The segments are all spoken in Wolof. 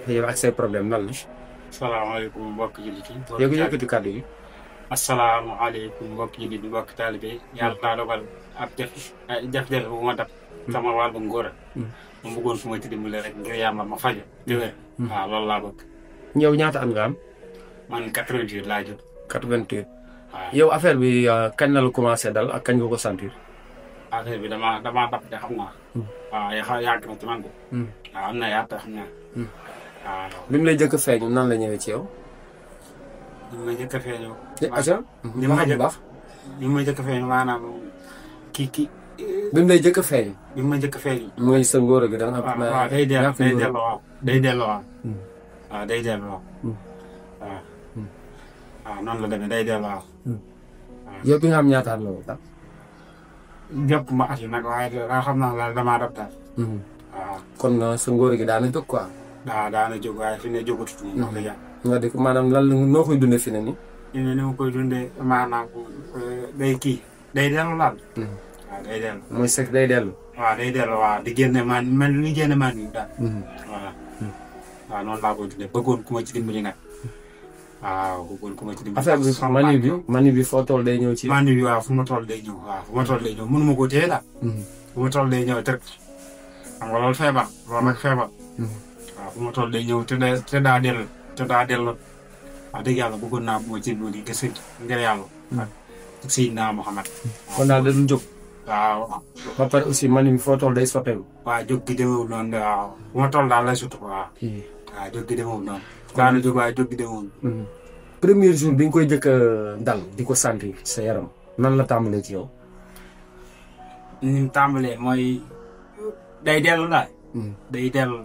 yow ak say problème lan la. salaamaaleykum mbokk jullit yi. yow yëkkati kàddu yi. asalaamaaleykum mbokk jullit yi mbokk taalibe yi. yàlla daa dogal ab jafe-jafe bu ma dab. sama wàllu ngóor. ma bëggoon fu ma ci dimbale rek ngir yàlla ma faju di wér. waaw loolu laa bëgg. yow ñaata at nga am. man 88 laa jot. 88. waaw yow affaire bi kañ la commencé dal ak kañ nga ko sentir. affaire bi damaa dab de xam naa. waaw yàgg na ci man de. waaw am na yaata xam naa. waaw. bi mu lay jëkk a feeñ nan la ñëwee ci yow. bi ma njëkk a feeñoo. li ma xam bu baax. bi ma njëkk a feeñoo maanaam kii. bi mu lay jëkk a feeñ. bi ma njëkk a feeñoo. mooy sa ngóor gi da nga xam. waaw day dellu waaw day dellu waaw. waaw day dellu waaw. waaw. waaw noonu la demee day dellu waaw. yow bi nga xam ñaata at la woon daal. jëpp ma at yi nag waaye daa xam naa daal damaa dab daal. waaw. kon sa ngóor gi daana jóg quoi. daana jóg waaye fi ne jógatut moom wax dëgg yàlla. nga di ko maanaam lan la noo koy dundee fi ne nii. ñu ne ni ma koy dundee maanaam day kii day dellu laal. waaw day dellu. mooy sec day dellu. waaw day dellu waaw di génne man li génne man yi daal. voilà. waaw noonu laa koy dundee bëggoon ku ma ci dimbali nag. waaw bëggoon ku ma ci dimbali. affaire bi mani bi foo toll day ñëw ci. mani bi waaw fu ma toll day ñëw waaw fu ma toll day ñëw mënu ma ko téye daal. fu ma toll day ñëw te xam nga loolu feebar loolu nag feebar. waaw fu ma toll day ñëw te daa dellu wax dëgg yàlla bëggoon naa bu ma ci dimbali gis ngir yàlla. ak Seydina Muhammad. kon daal da doon jóg. waaw. ba pare aussi mani bi foo toll day soppeeku. waaw jóg gi demewul noonu de waaw fu ma toll daal lay sutu waaw. waaw jóg gi demewul noonu. daana jóg waaye jóg gi demewul. premier jour bi nga koy jëkk a dal di ko sentir sa yaram nan la tàmbalee ci yow. ni mu tàmbalee mooy day dellu daal. day dellu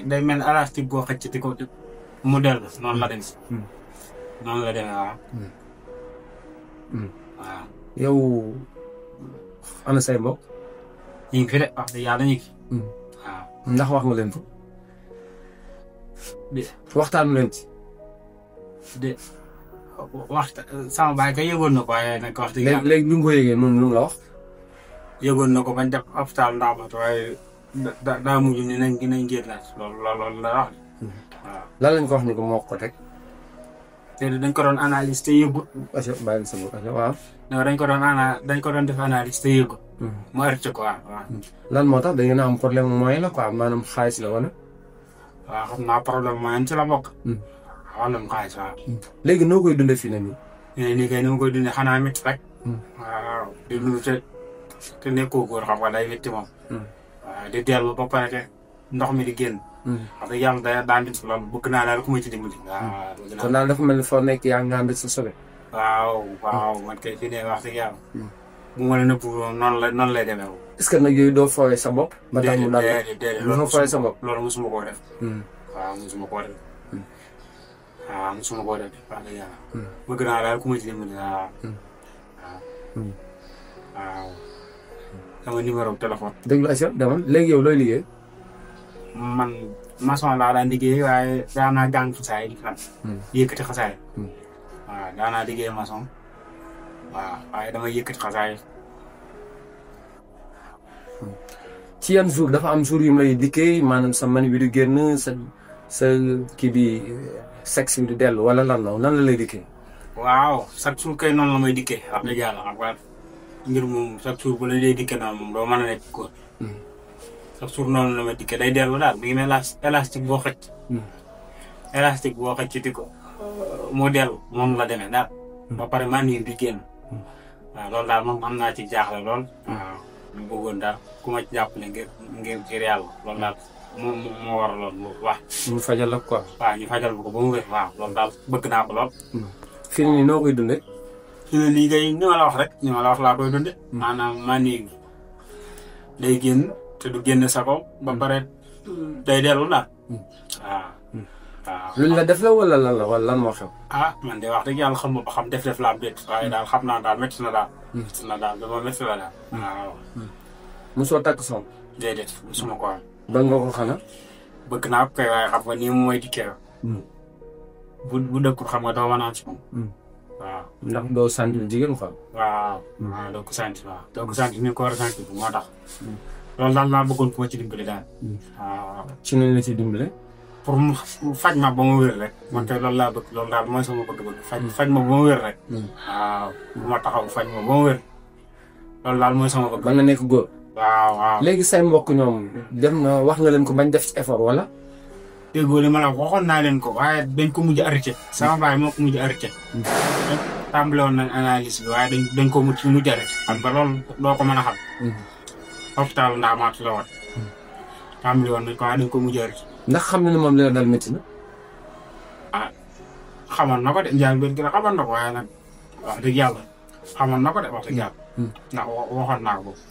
day mel élastique boo xëcc ko mu dellu noonu la dem. noonu la demee waaw. waaw. yow ana say mbokk. ñu ngi fi de wax dëgg yàlla ñu ngi fi. waaw. ndax wax nga leen ko. waxtaanu leen ci. sama baay kay yëgoon na ko waaye nag wax dëgg yàlla. léegi bi nga ko yëgee noonu lu mu la wax. yëgoon na ko bañ def hôpital Ndamatou waaye daa mujj ni nañ génnaat loolu la wax. waaw. lan lañ ko wax ni ko moo ko teg. te dañ ko doon analyse te yëgut. bàyyi sa bopp waaw. non dañ ko doon def analyse te yëgut. mu arrêté ko waaw. lan moo tax da ngeen a am problème moyen la quoi maanaam xaalis la wala. waaw xam naa problème moyen ci la bokk. wàllum xaalis waaw. léegi noo koy dundee fii ne nii. nii kay ni ma koy dundee xanaa métti rek. waaw di dund te nekkoo góor xam nga day métti moom. waaw di dellu ba pare te ndox mi di génn. wax dëgg yàlla daa métti loolu bëgg naa daal ku ma ci dimbali. waaw kon daal dafa mel ni foo nekk yaa ngi ànd sa sobe. waaw man kay fi ne wax dëgg yàlla. bu ma la nëbbu noonu lay demee. est-ce que nag yooyu doo fooyee sa bopp. ba tax mu daal déedéet loolu fooyee sa bopp. loolu mosuma koo def. waaw mosuma koo def. waaw mosuma koo def wax dëgg yàlla. bëgg naa daal ku ma ci dimbali waaw. waaw. sama numéro téléphone. déglu Aïcha demal léegi yow looy liggéey. man maçon laa daan liggéey waaye daanaa jàng xasaay di fan. yëkkati xasaay. waaw daanaa liggéey maçon. waaw waaye dama yëkkati xasaay. ci yan jour dafa am jour yu mu lay dikkee maanaam sa mani bi du génn sa kii bi sexe bi du dellu wala lan la nan la lay dikkee. waaw chaque jour kay noonu la may dikkee wax dëgg yàlla xam nga ngir moom chaque jour bu la dee dikkee naa moom doo mën a nekk góor. chaque jour noonu la may dikkee day dellu daal mi ngi mel élastique boo xëcc. élastique boo xëcc di ko moo dellu moom la demee daal. ba pare mani di génn. waaw loolu daal moom am naa ci jaaxle lool. waaw ñu bëggoon daal ku ma ci jàppale ngir yàlla loolu daal moo waraloon bu wax. ñu fajal la quoi. waaw ñu fajal ko ba mu wér waaw loolu daal bëgg naa ko lool. fii nii noo koy dundee. fii nii kay ni ma la wax rek ni ma la wax laa koy dundee. maanaam mani day génn te du génn sa kaw ba pare day dellu daal. waaw. waaw luñ la def la wala lan la wala lan moo xew. man de wax dëgg yàlla xam nga ba xam def laa bett waaye daal xam naa daal métti na daal. métti na daal dama métti la daal. waaw. mosoo takk soom. déedéet mosuma ko am. ba nga ko xanaa. bëgg naa ko kay waaye xam nga nii mu may dikkee. bu dëkkul xam nga doo mën a am si moom. waaw. ndax doo sant jigéen quoi. waaw. waaw doo ko sant waaw. doo ko sant ni nga ko war a sant moo tax. loolu daal laa bëggoon ku ma ci dimbali daal. waaw. ci nañ la ci dimbale. pour mu faj ma ba ma wér rek. man kay loolu laa bëgg loolu daal mooy sama bëgg-bëgg. faj ma ba ma wér rek. waaw bu ma taxaw faj ma ba ma wér. loolu daal mooy sama bëgg. mën na nekk góor. waaw. léegi say mbokk ñoom dem na wax nga leen ko bañ def ci effort wala. déggoo li ma la waxoon naa leen ko waaye dañ ko mujj arrêté. sama baay moo ko mujj arrêté. tàmbale woon nañ analyse bi waaye dañ ko mujj arrêté. xam nga loolu doo ko mën a xam. hôpital Ndaamaatu la woon. tàmbale woon nañ ko waaye dañ ko mujj arrêté. ndax xam na ne moom li la dal métti na. ah xamoon na ko de njaal benn gi la xamoon na ko waaye nag wax dëgg yàlla xamoon na ko de wax dëgg yàlla. ndax waxoon naa ko boobu.